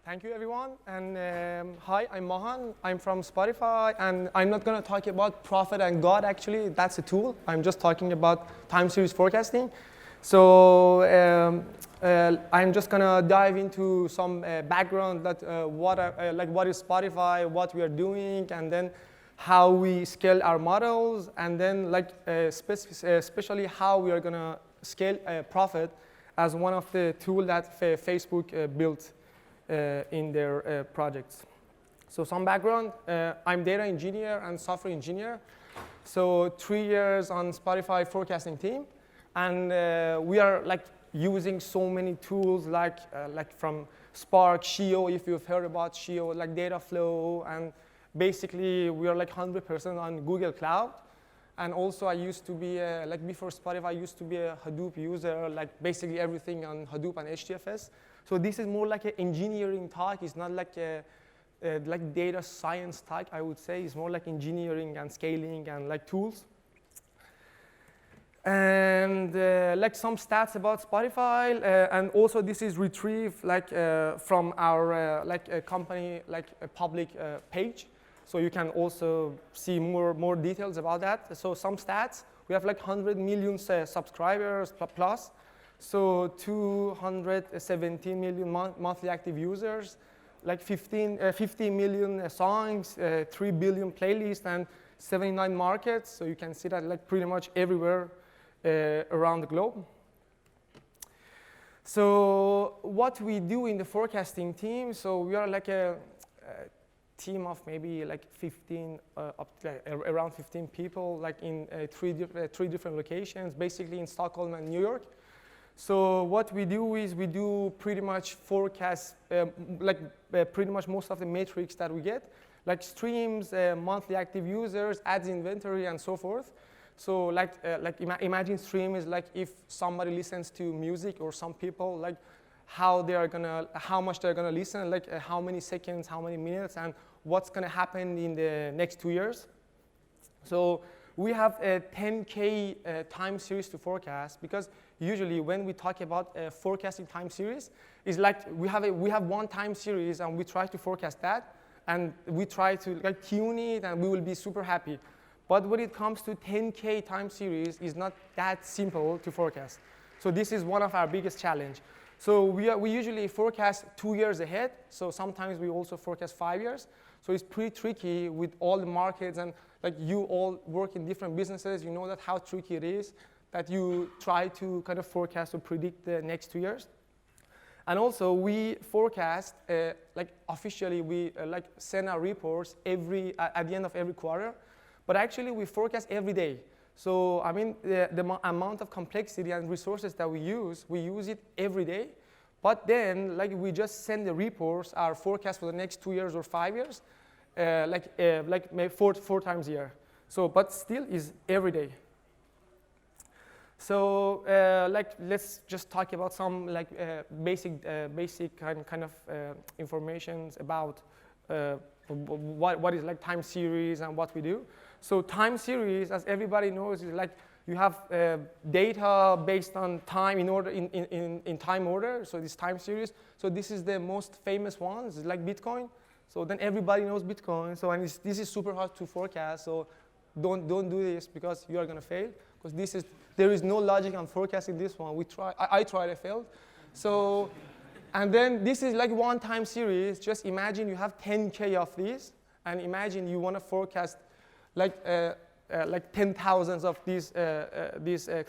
Thank you, everyone. And hi, I'm Mahan. I'm from Spotify. And I'm not going to talk about Prophet and God, actually. That's a tool. I'm just talking about time series forecasting. So I'm just going to dive into some background that what is Spotify, what we are doing, and then how we scale our models, and then especially how we are going to scale Prophet as one of the tools that Facebook built in their projects. So some background, I'm data engineer and software engineer. So 3 years on Spotify forecasting team. And we are using so many tools like from Spark, Shio, if you've heard about Shio, like Dataflow, and basically we are 100% on Google Cloud. And also I used to be, before Spotify, I used to be a Hadoop user, basically everything on Hadoop and HDFS. So this is more like an engineering talk. It's not like a data science talk, I would say. It's more like engineering and scaling and tools. And some stats about Spotify, and also this is retrieved from our company a public page. So you can also see more details about that. So some stats, we have 100 million subscribers plus. So 217 million monthly active users, 50 million songs, 3 billion playlists, and 79 markets. So you can see that pretty much everywhere around the globe. So what we do in the forecasting team, so we are a team of maybe 15, around 15 people, in three different locations, basically in Stockholm and New York. So what we do is we do pretty much forecast, pretty much most of the metrics that we get, streams, monthly active users, ads inventory, and so forth. So imagine stream is if somebody listens to music, or some people, how much they're gonna listen, how many seconds, how many minutes, and what's gonna happen in the next 2 years. So we have a 10K time series to forecast, because usually when we talk about forecasting time series, it's we have one time series and we try to forecast that, and we try to tune it, and we will be super happy. But when it comes to 10K time series, it's not that simple to forecast. So this is one of our biggest challenge. So we usually forecast 2 years ahead. So sometimes we also forecast 5 years. So it's pretty tricky with all the markets, and you all work in different businesses. You know that how tricky it is that you try to kind of forecast or predict the next 2 years. And also we forecast, officially we send our reports at the end of every quarter. But actually, we forecast every day. So, I mean, the amount of complexity and resources that we use it every day. But then, we just send the reports, our forecast for the next 2 years or 5 years, maybe four times a year. So, but still is every day. So, let's just talk about some basic kind of information about what is time series and what we do. So time series, as everybody knows, is you have data based on time in time order. So this time series. So this is the most famous one. It's like Bitcoin. So then everybody knows Bitcoin. So this is super hard to forecast. So don't do this, because you are gonna fail. Because there is no logic on forecasting this one. I tried, I failed. So. And then this is one time series. Just imagine you have 10K of these, and imagine you want to forecast 10,000 of these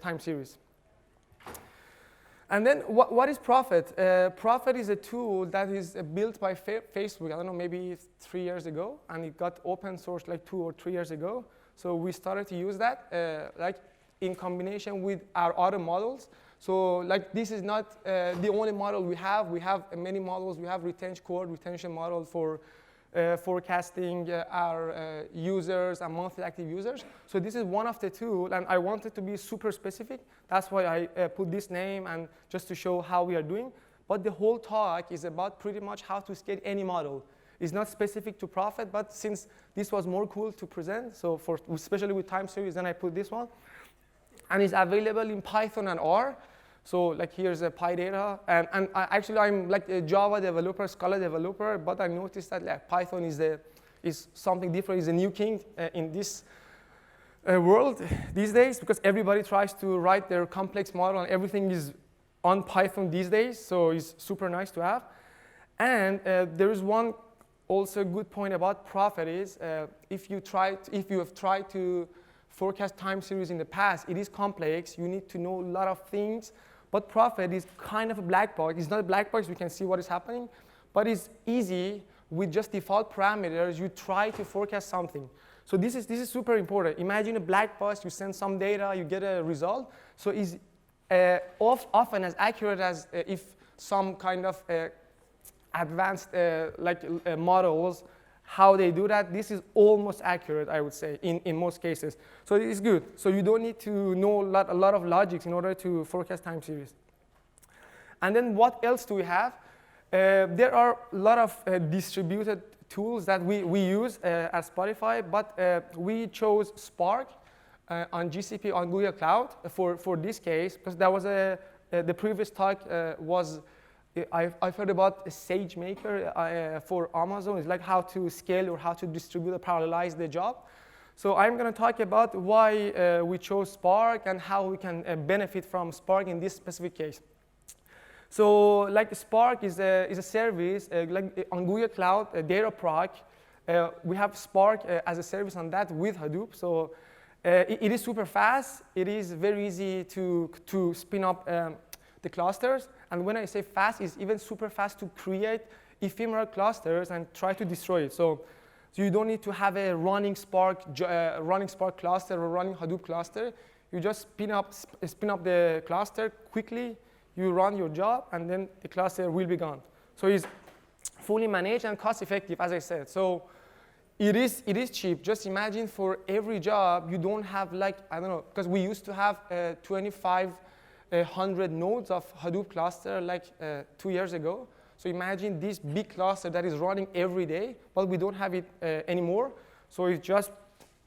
time series. And then what is Prophet? Prophet is a tool that is built by Facebook, I don't know, maybe 3 years ago, and it got open source 2 or 3 years ago. So we started to use that in combination with our other models. So this is not the only model we have. We have many models. We have retention model for forecasting our users and monthly active users. So this is one of the tools, and I wanted to be super specific. That's why I put this name, and just to show how we are doing. But the whole talk is about pretty much how to scale any model. It's not specific to Prophet, but since this was more cool to present, so especially with time series, then I put this one. And it's available in Python and R. So like here's a PyData, and actually I'm like a Java developer, Scala developer, but I noticed that like, Python is something different, is a new king in this world these days, because everybody tries to write their complex model and everything is on Python these days, so it's super nice to have. And there is one also good point about Prophet is if you have tried to forecast time series in the past, it is complex. You need to know a lot of things. But Prophet is kind of a black box. It's not a black box. We can see what is happening. But it's easy with just default parameters. You try to forecast something. So this is super important. Imagine a black box. You send some data. You get a result. So it's often as accurate as if some kind of advanced models, how they do that. This is almost accurate, I would say, in most cases. So it is good. So you don't need to know a lot of logics in order to forecast time series. And then what else do we have? There are a lot of distributed tools that we use at Spotify, but we chose Spark on GCP, on Google Cloud for this case, because that was the previous talk was I've heard about SageMaker for Amazon. It's like how to scale or how to distribute or parallelize the job. So I'm going to talk about why we chose Spark and how we can benefit from Spark in this specific case. So like Spark is a service like on Google Cloud, Dataproc. We have Spark as a service on that with Hadoop. So it is super fast. It is very easy to spin up the clusters. And when I say fast, it's even super fast to create ephemeral clusters and try to destroy it. So you don't need to have a running Spark cluster or running Hadoop cluster. You just spin up the cluster quickly. You run your job, and then the cluster will be gone. So it's fully managed and cost effective, as I said. So it is cheap. Just imagine for every job, you don't have like, I don't know, because we used to have 2,500 nodes of Hadoop cluster like 2 years ago. So imagine this big cluster that is running every day, but we don't have it anymore. So it's just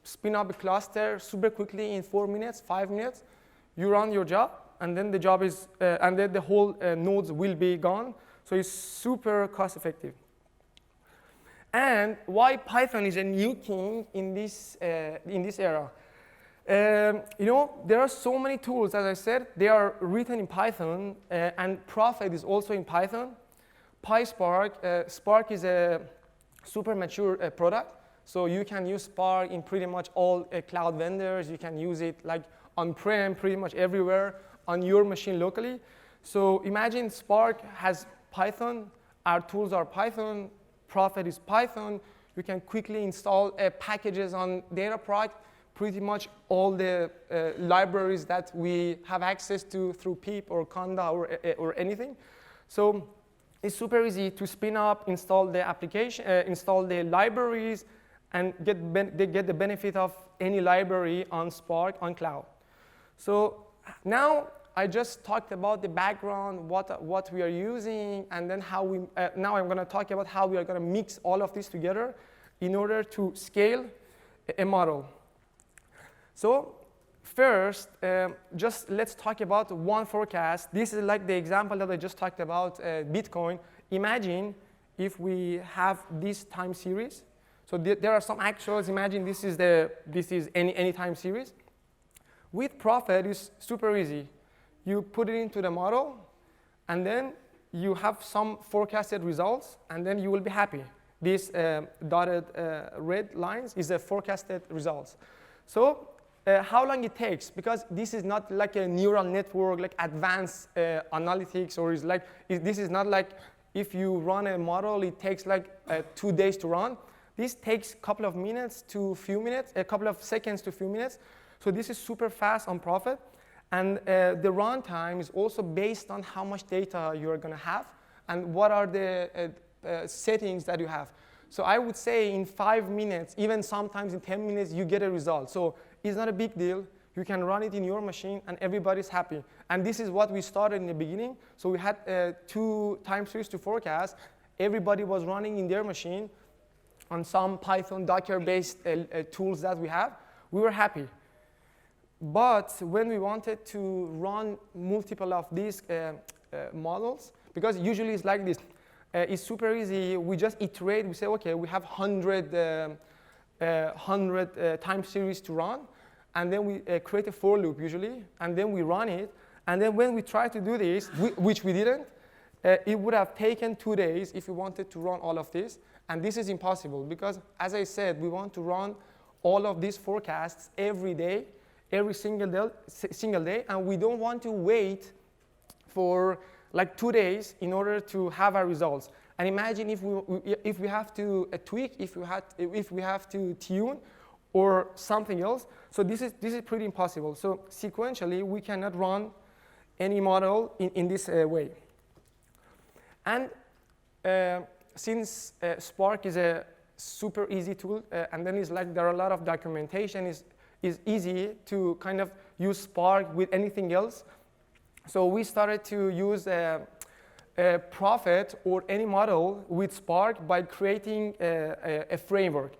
spin up a cluster super quickly in 4 minutes, 5 minutes. You run your job, and then the job is, and then the whole nodes will be gone. So it's super cost effective. And why Python is a new king in this era? You know, there are so many tools, as I said, they are written in Python, and Prophet is also in Python. PySpark, Spark is a super mature product, so you can use Spark in pretty much all cloud vendors. You can use it like on-prem, pretty much everywhere, on your machine locally. So imagine Spark has Python, our tools are Python, Prophet is Python. You can quickly install packages on Dataproc, pretty much all the libraries that we have access to through PEEP or Conda or anything. So it's super easy to spin up, install the application, install the libraries, and get the benefit of any library on Spark on cloud. So now I just talked about the background, what we are using, and then how we. Now I'm going to talk about how we are going to mix all of this together in order to scale a model. So first, just let's talk about one forecast. This is like the example that I just talked about, Bitcoin. Imagine if we have this time series. So there are some actuals. Imagine this is any time series. With Prophet, it's super easy. You put it into the model, and then you have some forecasted results, and then you will be happy. These dotted red lines is the forecasted results. So how long it takes, because this is not like a neural network, like advanced analytics, or this is not like if you run a model, it takes like 2 days to run. This takes a couple of minutes to a few minutes, a couple of seconds to a few minutes. So this is super fast on Prophet. And the runtime is also based on how much data you're going to have and what are the settings that you have. So I would say in 5 minutes, even sometimes in 10 minutes, you get a result. So it's not a big deal. You can run it in your machine, and everybody's happy. And this is what we started in the beginning. So we had 2 time series to forecast. Everybody was running in their machine on some Python Docker-based tools that we have. We were happy. But when we wanted to run multiple of these models, because usually it's like this, it's super easy. We just iterate. We say, okay, we have 100 time series to run, and then we create a for loop usually, and then we run it. And then when we try to do this, which we didn't, it would have taken 2 days if we wanted to run all of this. And this is impossible because, as I said, we want to run all of these forecasts every day, every single day, and we don't want to wait for like 2 days in order to have our results. And imagine if we have to tweak, if we have to tune, or something else. So this is pretty impossible. So sequentially, we cannot run any model in this way. And since Spark is a super easy tool, and then it's like there are a lot of documentation, is easy to kind of use Spark with anything else. So we started to use a Prophet or any model with Spark by creating a framework.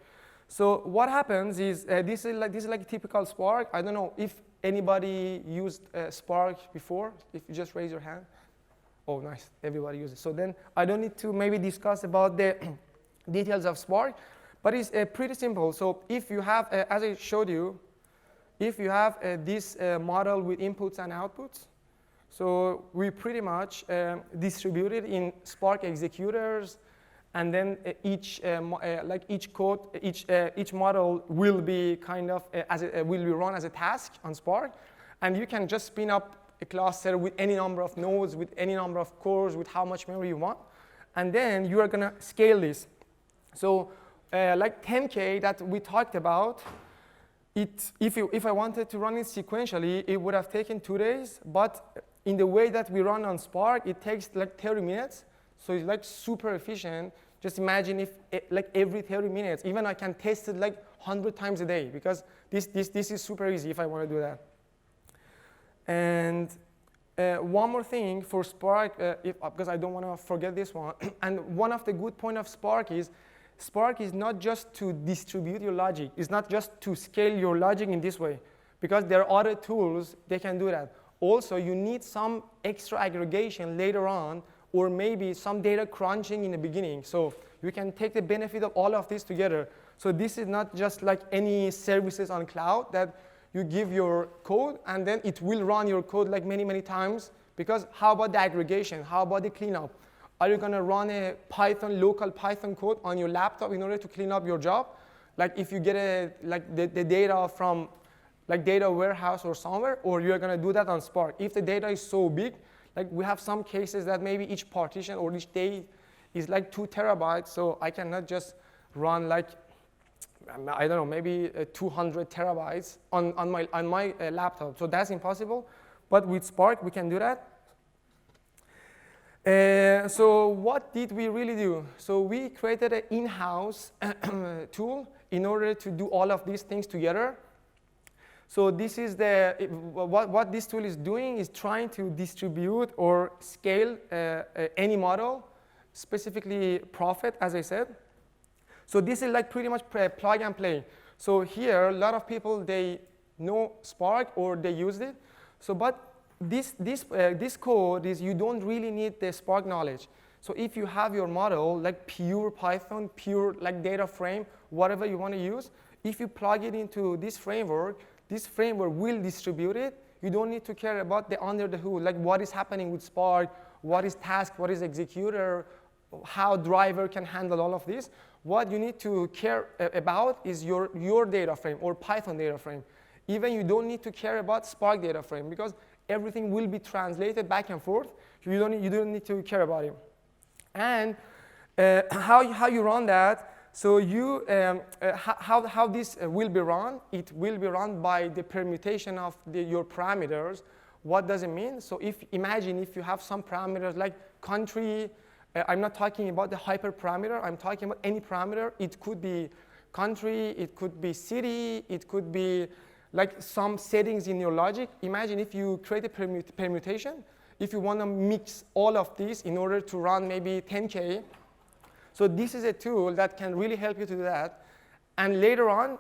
So what happens is this is like a typical Spark. I don't know if anybody used Spark before. If you just raise your hand. Oh, nice. Everybody uses it. So then I don't need to maybe discuss about the details of Spark, but it's pretty simple. So if you have, as I showed you, if you have this model with inputs and outputs, so we pretty much distribute it in Spark executors, and then each model will be kind of will be run as a task on Spark, and you can just spin up a cluster with any number of nodes, with any number of cores, with how much memory you want, and then you are gonna scale this. So like 10K that we talked about, if I wanted to run it sequentially, it would have taken 2 days, but in the way that we run on Spark, it takes like 30 minutes, so it's like super efficient. Just imagine if like every 30 minutes, even I can test it like 100 times a day, because this is super easy if I want to do that. And one more thing for Spark, because I don't want to forget this one, and one of the good points of Spark is not just to distribute your logic. It's not just to scale your logic in this way, because there are other tools they can do that. Also, you need some extra aggregation later on, or maybe some data crunching in the beginning. So you can take the benefit of all of this together. So this is not just like any services on cloud that you give your code, and then it will run your code like many, many times. Because how about the aggregation? How about the cleanup? Are you going to run a local Python code on your laptop in order to clean up your job? Like if you get the data from like data warehouse or somewhere, or you're going to do that on Spark. If the data is so big, like we have some cases that maybe each partition or each day is like 2 terabytes, so I cannot just run like, I don't know, maybe 200 terabytes on my laptop. So that's impossible, but with Spark we can do that. So what did we really do? So we created an in-house tool in order to do all of these things together. So this is what this tool is doing is trying to distribute or scale any model, specifically Prophet, as I said. So this is like pretty much plug and play. So here, a lot of people, they know Spark or they used it. So but this code is, you don't really need the Spark knowledge. So if you have your model, like pure Python, pure like data frame, whatever you want to use, if you plug it into this framework will distribute it. You don't need to care about the under the hood, like what is happening with Spark, what is task, what is executor, how driver can handle all of this. What you need to care about is your data frame or Python data frame. Even you don't need to care about Spark data frame, because everything will be translated back and forth. You don't need to care about it. And how you run that? So how this will be run? It will be run by the permutation of your parameters. What does it mean? So imagine if you have some parameters like country. I'm not talking about the hyperparameter. I'm talking about any parameter. It could be country. It could be city. It could be like some settings in your logic. Imagine if you create a permutation. If you want to mix all of these in order to run maybe 10K. So this is a tool that can really help you to do that. And later on,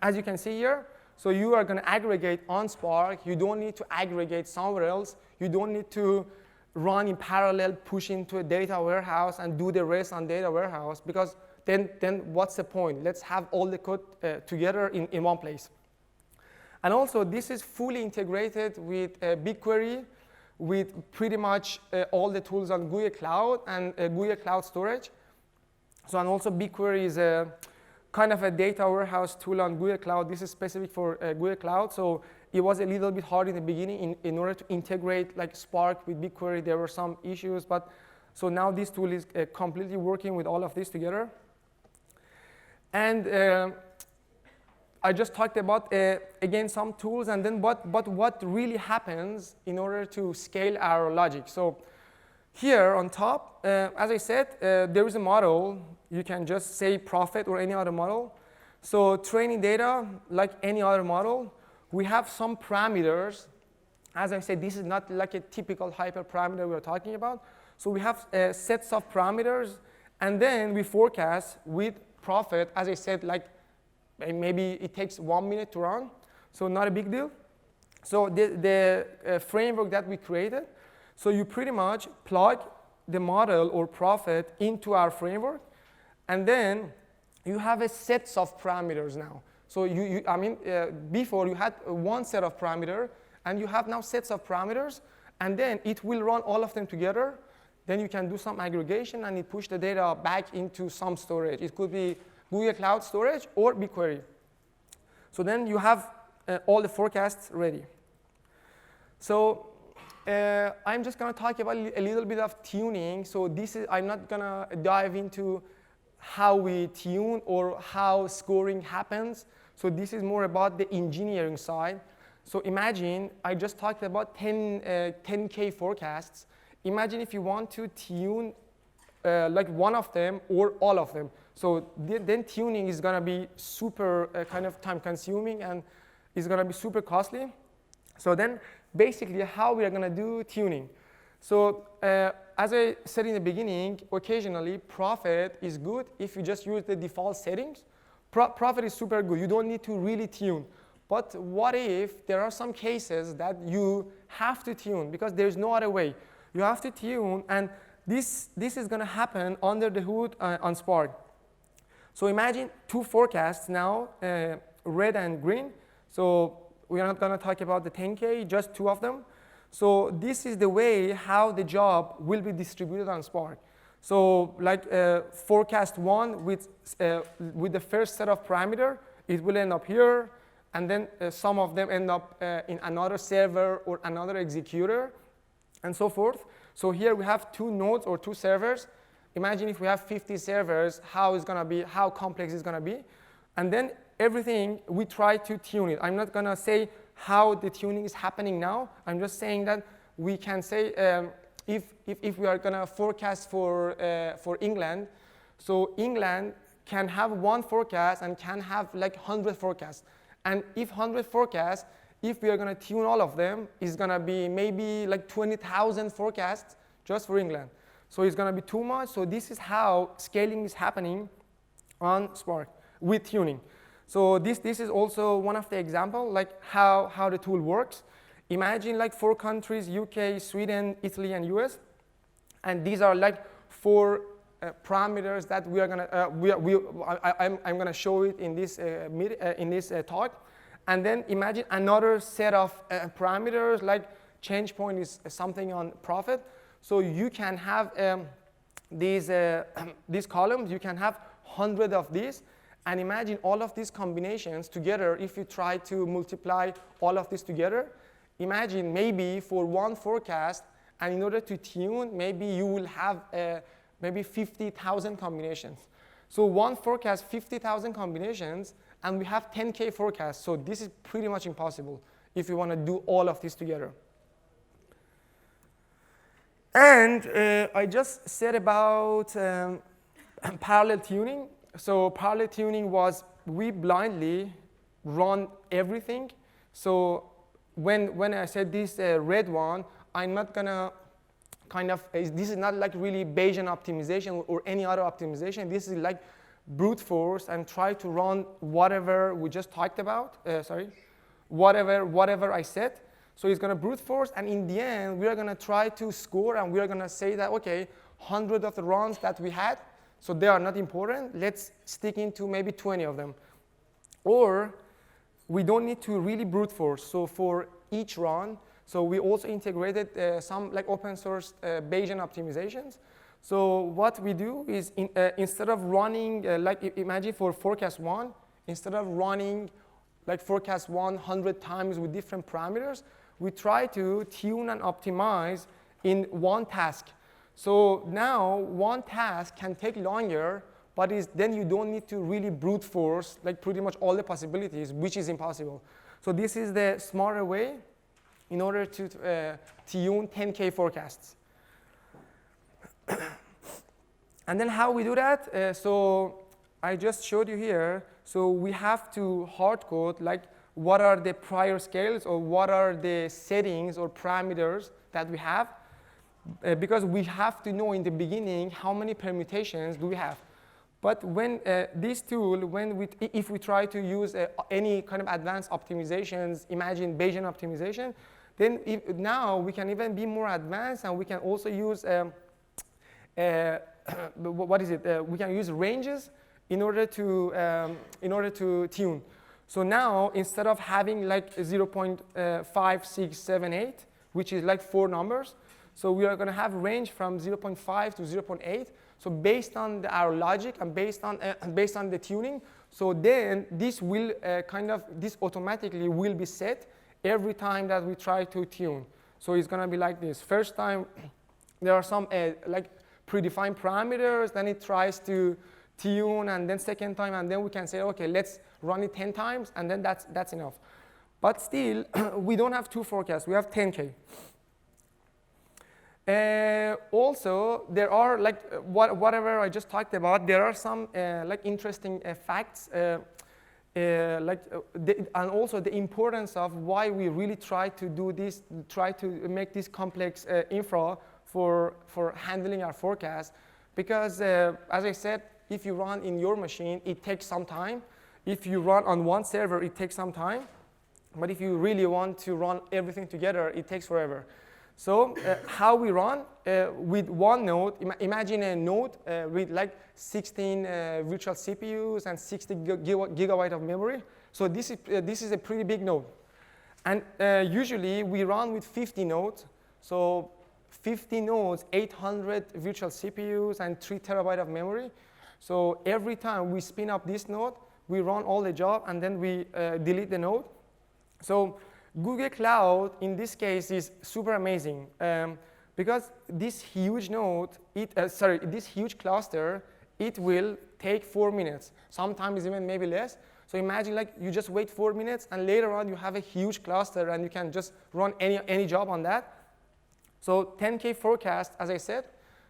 as you can see here, So you are going to aggregate on Spark. You don't need to aggregate somewhere else. You don't need to run in parallel, push into a data warehouse, and do the rest on data warehouse, because then what's the point? Let's have all the code together in one place. And also, this is fully integrated with BigQuery, with pretty much all the tools on Google Cloud and Google Cloud Storage. So, and also BigQuery is a kind of a data warehouse tool on Google Cloud. This is specific for Google Cloud. So it was a little bit hard in the beginning in order to integrate like Spark with BigQuery. There were some issues, but so now this tool is completely working with all of this together. And I just talked about, again, some tools, and then what really happens in order to scale our logic. So here on top, as I said, there is a model. You can just say Prophet or any other model. So training data, like any other model, we have some parameters. As I said, this is not like a typical hyperparameter we're talking about. So we have sets of parameters, and then we forecast with Prophet. As I said, like maybe it takes 1 minute to run, so not a big deal. So the framework that we created, so you pretty much plug the model or Prophet into our framework, and then you have a set of parameters now. So before you had one set of parameters, and you have now sets of parameters, and then it will run all of them together. Then you can do some aggregation, and it push the data back into some storage. It could be Google Cloud Storage or BigQuery. So then you have all the forecasts ready. So I'm just going to talk about a little bit of tuning. So I'm not going to dive into how we tune or how scoring happens. So this is more about the engineering side. So imagine I just talked about 10K forecasts. Imagine if you want to tune like one of them or all of them. So then tuning is going to be super kind of time consuming, and it's going to be super costly. So then basically how we are going to do tuning. So as I said in the beginning, occasionally Prophet is good if you just use the default settings. Prophet is super good. You don't need to really tune. But what if there are some cases that you have to tune because there's no other way? You have to tune, and this is going to happen under the hood on Spark. So imagine two forecasts now, red and green. So we are not going to talk about the 10K, just two of them. So this is the way how the job will be distributed on Spark. So like forecast one with the first set of parameter, it will end up here, and then some of them end up in another server or another executor, and so forth. So here we have two nodes or two servers. Imagine if we have 50 servers, how complex it's going to be. And then everything, we try to tune it. I'm not going to say how the tuning is happening now. I'm just saying that we can say if we are going to forecast for England, so England can have one forecast and can have like 100 forecasts. And if 100 forecasts, if we are going to tune all of them, it's going to be maybe like 20,000 forecasts just for England. So it's going to be too much. So this is how scaling is happening on Spark with tuning. So this is also one of the examples, like how the tool works. Imagine like 4 countries, UK, Sweden, Italy, and US. And these are like 4 parameters that we are going to, I'm going to show it in this talk. And then imagine another set of parameters, like change point is something on Prophet. So you can have these columns, you can have 100 of these. And imagine all of these combinations together. If you try to multiply all of this together, imagine maybe for one forecast, and in order to tune, maybe you will have maybe 50,000 combinations. So one forecast, 50,000 combinations, and we have 10K forecasts. So this is pretty much impossible if you want to do all of this together. And I just said about parallel tuning. So parallel tuning was we blindly run everything. So when I said this red one, I'm not going to kind of, this is not like really Bayesian optimization or any other optimization. This is like brute force and try to run whatever we just talked about. whatever I set. So it's going to brute force, and in the end, we are going to try to score, and we are going to say that, okay, 100 of the runs that we had, so they are not important. Let's stick into maybe 20 of them. Or we don't need to really brute force. So for each run, so we also integrated some like open source Bayesian optimizations. So what we do is instead of running, like imagine for forecast one, instead of running like forecast 100 times with different parameters, we try to tune and optimize in one task. So now one task can take longer, but then you don't need to really brute force like pretty much all the possibilities, which is impossible. So this is the smarter way in order to tune 10K forecasts. And then how we do that? So I just showed you here. So we have to hard code like what are the prior scales or what are the settings or parameters that we have, because we have to know in the beginning how many permutations do we have. But when this tool, if we try to use any kind of advanced optimizations, imagine Bayesian optimization, then now we can even be more advanced, and we can also use we can use ranges in order to tune. So now instead of having like 0.5678, which is like 4 numbers, so we are going to have range from 0.5 to 0.8. So based on our logic and based on the tuning, so then this will this automatically will be set every time that we try to tune. So it's going to be like this. First time there are some like predefined parameters, then it tries to tune, and then second time, and then we can say, okay, let's run it 10 times, and then that's enough. But still, we don't have 2 forecasts, we have 10K. Also, there are like whatever I just talked about. There are some like interesting facts, and also the importance of why we really try to do this, try to make this complex infra for handling our forecast. Because as I said, if you run in your machine, it takes some time. If you run on one server, it takes some time. But if you really want to run everything together, it takes forever. So how we run with one node, imagine a node with like 16 virtual CPUs and 60 gigabyte of memory. So this is a pretty big node. And usually we run with 50 nodes. So 50 nodes, 800 virtual CPUs, and 3 terabyte of memory. So every time we spin up this node, we run all the job, and then we delete the node. So Google Cloud, in this case, is super amazing because this huge node, this huge cluster, it will take 4 minutes. Sometimes even maybe less. So imagine like you just wait 4 minutes, and later on you have a huge cluster, and you can just run any job on that. So 10K forecast, as I said,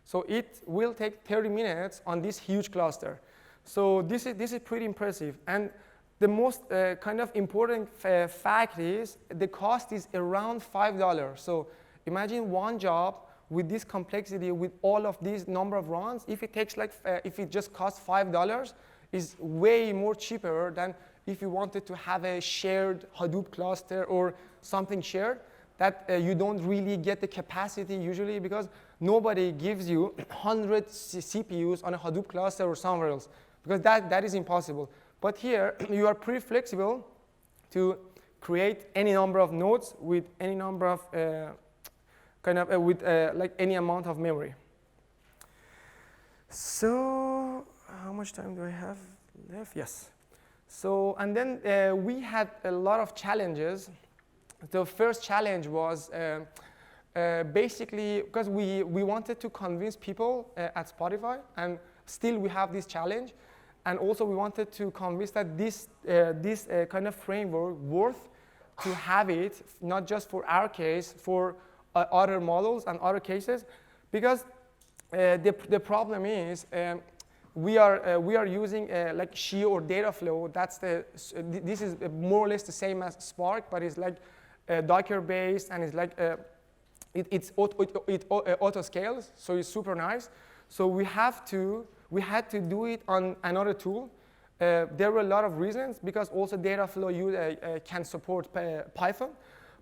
so it will take 30 minutes on this huge cluster. So this is pretty impressive. And the most kind of important fact is the cost is around $5. So imagine one job with this complexity, with all of these number of runs. If it takes like, if it just costs $5, is way more cheaper than if you wanted to have a shared Hadoop cluster or something shared that you don't really get the capacity usually, because nobody gives you 100 CPUs on a Hadoop cluster or somewhere else, because that is impossible. But here, you are pretty flexible to create any number of nodes with any number of like any amount of memory. So how much time do I have left? Yes. So and then we had a lot of challenges. The first challenge was basically because we wanted to convince people at Spotify, and still we have this challenge. And also we wanted to convince that this kind of framework worth to have it, not just for our case, for other models and other cases, because the problem is we are using like Shio or Dataflow. This is more or less the same as Spark, but it's like Docker based, and it's like it auto scales, so it's super nice. So we had to do it on another tool, There were a lot of reasons, because also Dataflow can support Python,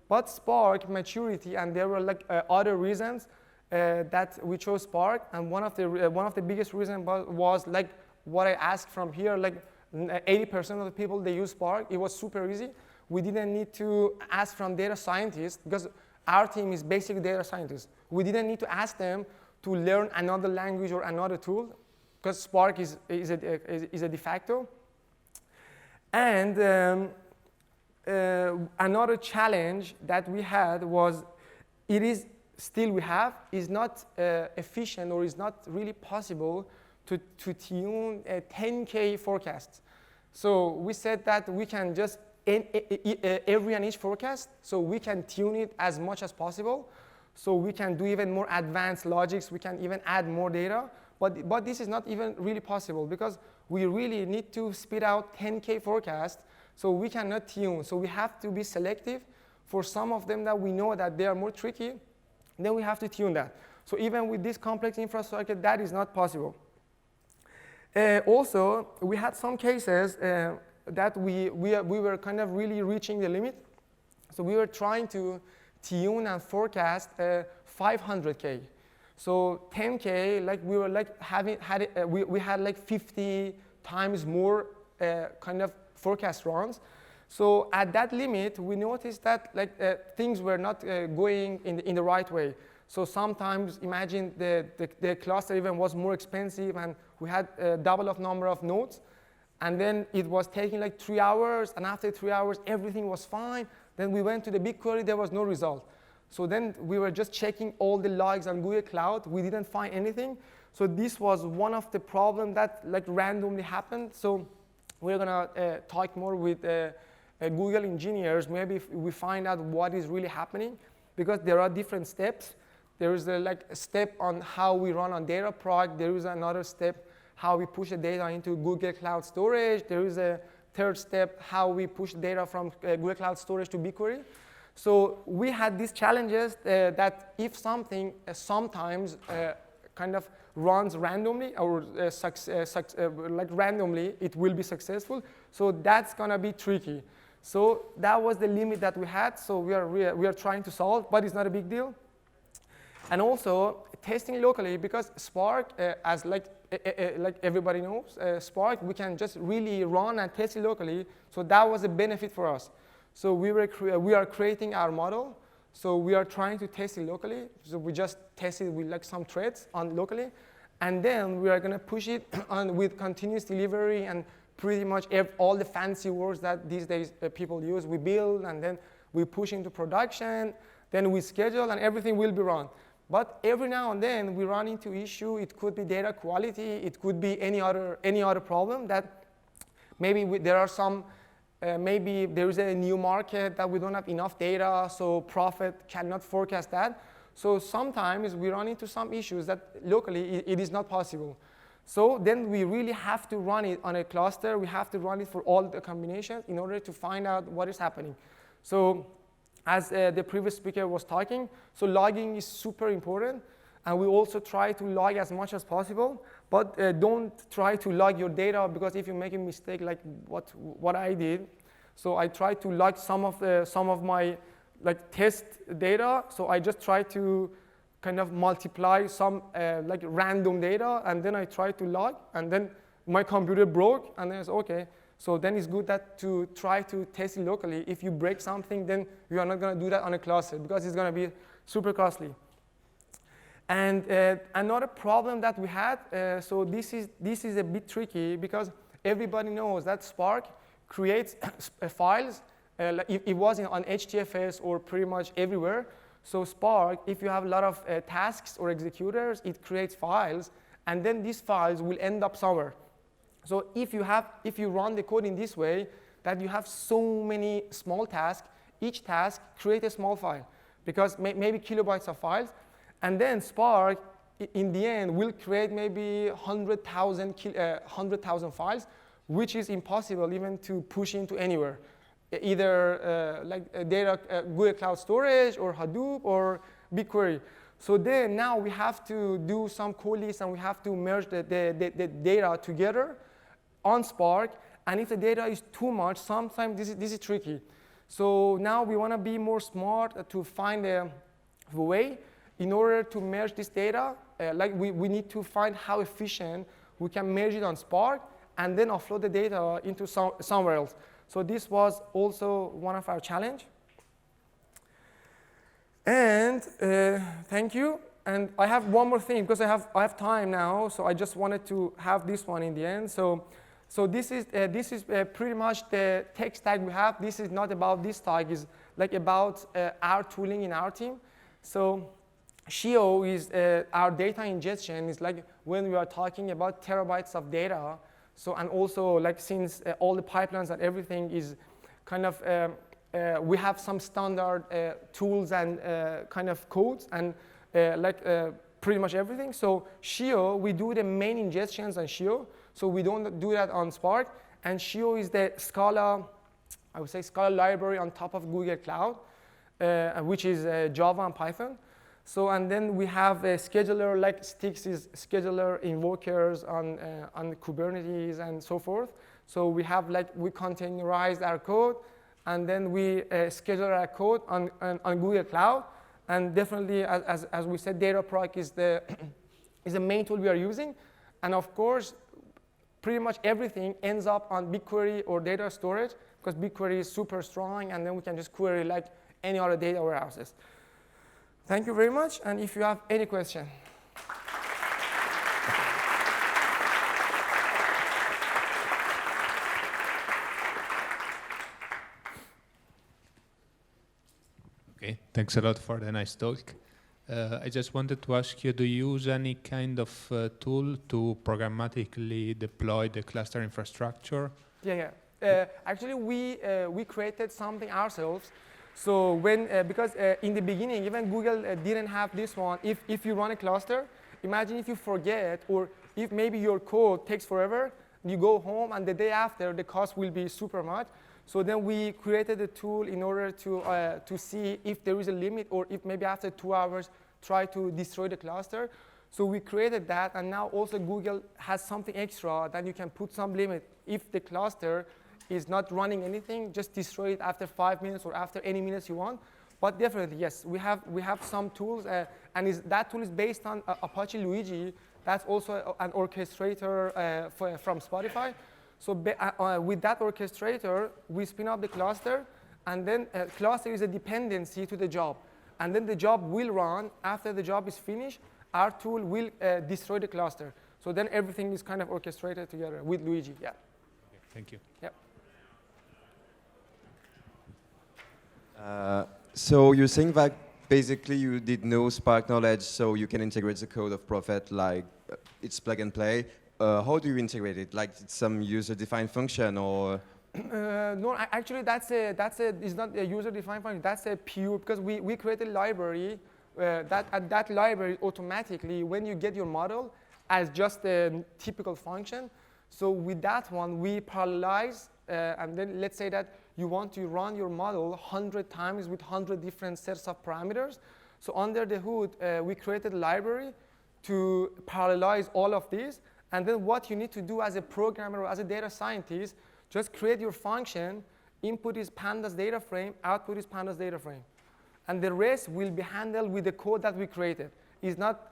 but Spark maturity, and there were like other reasons that we chose Spark. And one of the biggest reasons was like what I asked from here, like 80% of the people, they use Spark. It was super easy. We didn't need to ask from data scientists, because our team is basically data scientists. We didn't need to ask them to learn another language or another tool, because Spark is a de facto. And another challenge that we had was, is not efficient, or is not really possible to tune 10K forecasts. So we said that we can just, every and each forecast, so we can tune it as much as possible. So we can do even more advanced logics, we can even add more data, but this is not even really possible, because we really need to spit out 10K forecasts, so we cannot tune. So we have to be selective. For some of them that we know that they are more tricky, then we have to tune that. So even with this complex infrastructure, that is not possible. Also, we had some cases that we were kind of really reaching the limit. So we were trying to tune and forecast 500K. So 10K, like we were like we had like 50 times more kind of forecast runs. So at that limit, we noticed that like things were not going in the right way. So sometimes, imagine the cluster even was more expensive, and we had a double of number of nodes, and then it was taking like 3 hours, and after 3 hours, everything was fine. Then we went to the BigQuery, there was no result. So then we were just checking all the logs on Google Cloud. We didn't find anything. So this was one of the problems that like randomly happened. So we're gonna talk more with Google engineers. Maybe if we find out what is really happening, because there are different steps. There is a step on how we run on Dataproc. There is another step how we push the data into Google Cloud Storage. There is a third step how we push data from Google Cloud Storage to BigQuery. So we had these challenges that if something sometimes kind of runs randomly, or like randomly, it will be successful. So that's gonna be tricky. So that was the limit that we had. So we are trying to solve, but it's not a big deal. And also testing locally, because Spark, as like everybody knows, Spark, we can just really run and test it locally. So that was a benefit for us. So we are creating our model. So we are trying to test it locally. So we just test it with like some threads on locally, and then we are going to push it on with continuous delivery and pretty much all the fancy words that these days people use. We build, and then we push into production, then we schedule, and everything will be run. But every now and then we run into issue. It could be data quality. It could be any other problem that maybe there are some. Maybe there is a new market that we don't have enough data, so Prophet cannot forecast that. So sometimes we run into some issues that locally it is not possible. So then we really have to run it on a cluster. We have to run it for all the combinations in order to find out what is happening. So as the previous speaker was talking, so logging is super important. And we also try to log as much as possible, but don't try to log your data, because if you make a mistake like what I did, so I tried to log some of my like test data. So I just try to kind of multiply some like random data, and then I try to log, and then my computer broke, and then it's okay. So then it's good that to try to test it locally. If you break something, then you are not going to do that on a cluster, because it's going to be super costly. And another problem that we had, so this is a bit tricky, because everybody knows that Spark creates files. It was on HDFS or pretty much everywhere. So Spark, if you have a lot of tasks or executors, it creates files, and then these files will end up somewhere. So if you run the code in this way, that you have so many small tasks, each task creates a small file, because maybe kilobytes of files. And then Spark, in the end, will create maybe 100,000 files, which is impossible even to push into anywhere, either Google Cloud Storage or Hadoop or BigQuery. So then now we have to do some coalesce, and we have to merge the data together on Spark, and if the data is too much, sometimes this is tricky. So now we want to be more smart to find a way in order to merge this data. We need to find how efficient we can merge it on Spark and then offload the data into somewhere else. So this was also one of our challenge. And thank you. And I have one more thing because I have time now. So I just wanted to have this one in the end. So this is pretty much the tech stack we have. This is not about this talk. It's like about our tooling in our team. So Shio is our data ingestion. Is like when we are talking about terabytes of data. So and also like since all the pipelines and everything is kind of we have some standard tools and kind of codes and pretty much everything. So Shio, we do the main ingestions on Shio. So we don't do that on Spark. And Shio is the Scala, I would say Scala library on top of Google Cloud, which is Java and Python. So and then we have a scheduler like Stix is scheduler invokers on Kubernetes and so forth. So we have we containerize our code, and then we schedule our code on Google Cloud. And definitely, as we said, Dataproc is the main tool we are using. And of course, pretty much everything ends up on BigQuery or data storage because BigQuery is super strong, and then we can just query like any other data warehouses. Thank you very much. And if you have any question. Okay, thanks a lot for the nice talk. I just wanted to ask you, do you use any kind of tool to programmatically deploy the cluster infrastructure? Yeah. Actually, we created something ourselves. So when, because in the beginning, even Google didn't have this one. If you run a cluster, imagine if you forget, or if maybe your code takes forever, you go home, and the day after, the cost will be super much. So then we created a tool in order to see if there is a limit, or if maybe after 2 hours, try to destroy the cluster. So we created that, and now also Google has something extra that you can put some limit. If the cluster is not running anything, just destroy it after 5 minutes or after any minutes you want. But definitely, yes, we have some tools, and that tool is based on Apache Luigi. That's also an orchestrator from Spotify. So with that orchestrator, we spin up the cluster, and then cluster is a dependency to the job. And then the job will run. After the job is finished, our tool will destroy the cluster. So then everything is kind of orchestrated together with Luigi, yeah. Okay, thank you. Yeah. So you're saying that basically you did no Spark knowledge, so you can integrate the code of Prophet like it's plug and play. How do you integrate it? Like it's some user-defined function, or? No, actually it's not a user-defined function. That's a pure, because we created a library that library automatically, when you get your model, as just a typical function. So with that one, we parallelize, and then let's say that you want to run your model 100 times with 100 different sets of parameters. So under the hood, we created a library to parallelize all of these. And then what you need to do as a programmer or as a data scientist, just create your function, input is pandas data frame, output is pandas data frame. And the rest will be handled with the code that we created. It's not,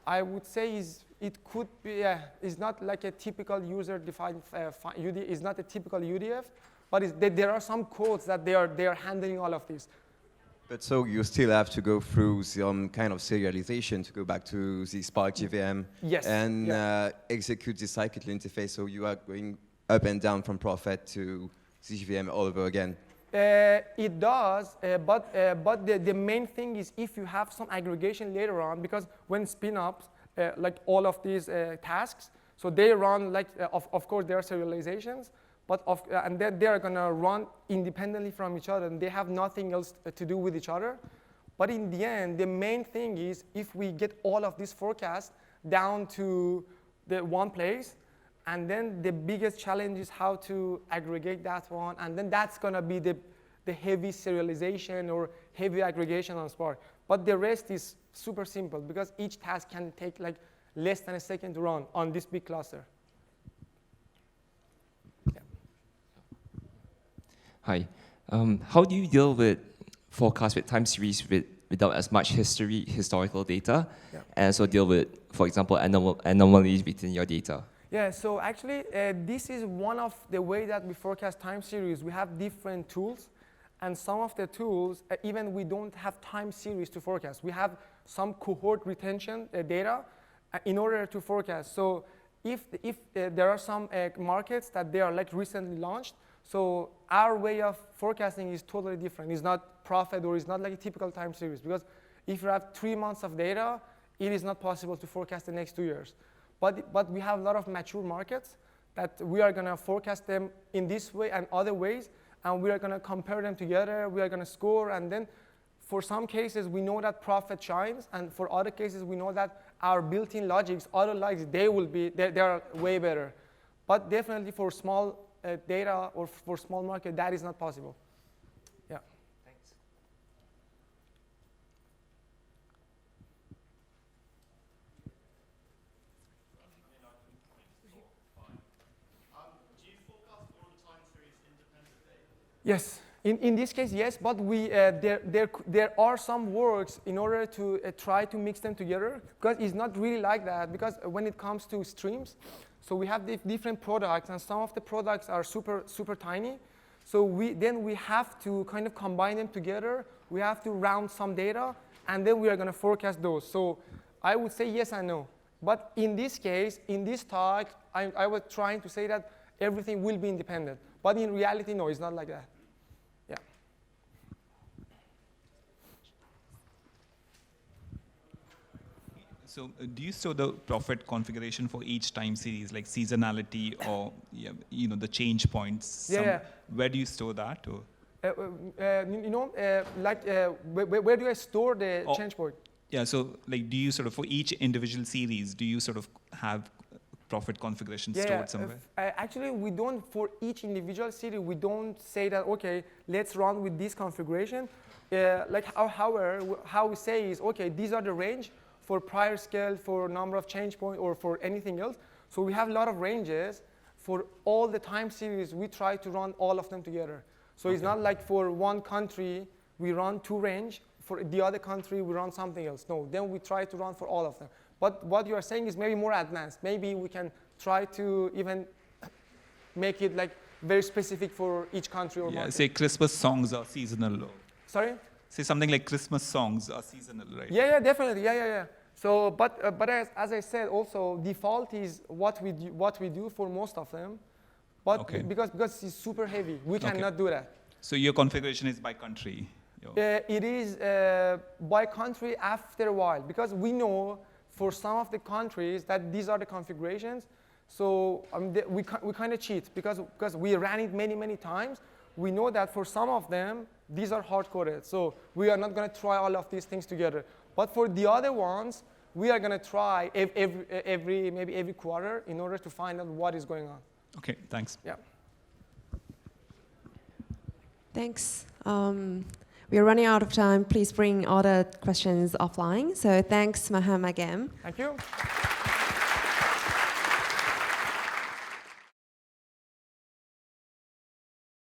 I would say, it could be, it's not like a typical user-defined, it's not a typical UDF, but there are some codes that they are handling all of this. But so you still have to go through some kind of serialization to go back to the Spark JVM, yes, and execute the scikit interface. So you are going up and down from Prophet to CGVM all over again. It does, but the main thing is if you have some aggregation later on, because when spin-ups, like all of these tasks, so they run like, of course there are serializations, but and then they are going to run independently from each other, and they have nothing else to do with each other. But in the end, the main thing is if we get all of these forecasts down to the one place, and then the biggest challenge is how to aggregate that one, and then that's going to be the heavy serialization or heavy aggregation on Spark. But the rest is super simple, because each task can take like less than a second to run on this big cluster. Hi. How do you deal with forecast with time series without as much historical data, and also deal with, for example, anomalies within your data? Yeah, so actually, this is one of the way that we forecast time series. We have different tools, and some of the tools, even we don't have time series to forecast. We have some cohort retention data in order to forecast. So if there are some markets that they are like recently launched, so our way of forecasting is totally different. It's not Prophet, or it's not like a typical time series, because if you have 3 months of data, it is not possible to forecast the next 2 years. But we have a lot of mature markets that we are going to forecast them in this way and other ways, and we are going to compare them together. We are going to score, and then for some cases we know that Prophet shines, and for other cases we know that our built-in logics, auto logics, they are way better. But definitely for small data or for small market, that is not possible. Yeah. Thanks. Do you forecast all the time series independently? Yes. In this case, yes, but there are some works in order to try to mix them together, because it's not really like that, because when it comes to streams, so we have the different products, and some of the products are super tiny. So then we have to kind of combine them together. We have to round some data, and then we are going to forecast those. So I would say yes and no. But in this case, in this talk, I was trying to say that everything will be independent. But in reality, no, it's not like that. Yeah. So do you store the Prophet configuration for each time series, like seasonality or the change points? Yeah. Where do you store that? Or? Where do I store the change point? Yeah, so like, do you sort of, for each individual series, do you sort of have Prophet configuration stored somewhere? Actually, we don't, for each individual series, we don't say that, okay, let's run with this configuration. However, how we say is, okay, these are the range for prior scale, for number of change point, or for anything else. So we have a lot of ranges. For all the time series, we try to run all of them together. So it's not like for one country, we run 2 range. For the other country, we run something else. No, then we try to run for all of them. But what you are saying is maybe more advanced. Maybe we can try to even make it like very specific for each country or market. Say Christmas songs are seasonal. Sorry? Say something like Christmas songs are seasonal, right? Yeah, definitely. Yeah. So, but as I said, also default is what we do for most of them, but because it's super heavy, we cannot do that. So your configuration is by country. It is by country after a while, because we know for some of the countries that these are the configurations. So we kind of cheat because we ran it many times. We know that for some of them, these are hard-coded. So we are not going to try all of these things together. But for the other ones, we are going to try maybe every quarter in order to find out what is going on. Okay, thanks. Yeah. Thanks. We are running out of time. Please bring all the questions offline. So thanks, Mahan again. Thank you.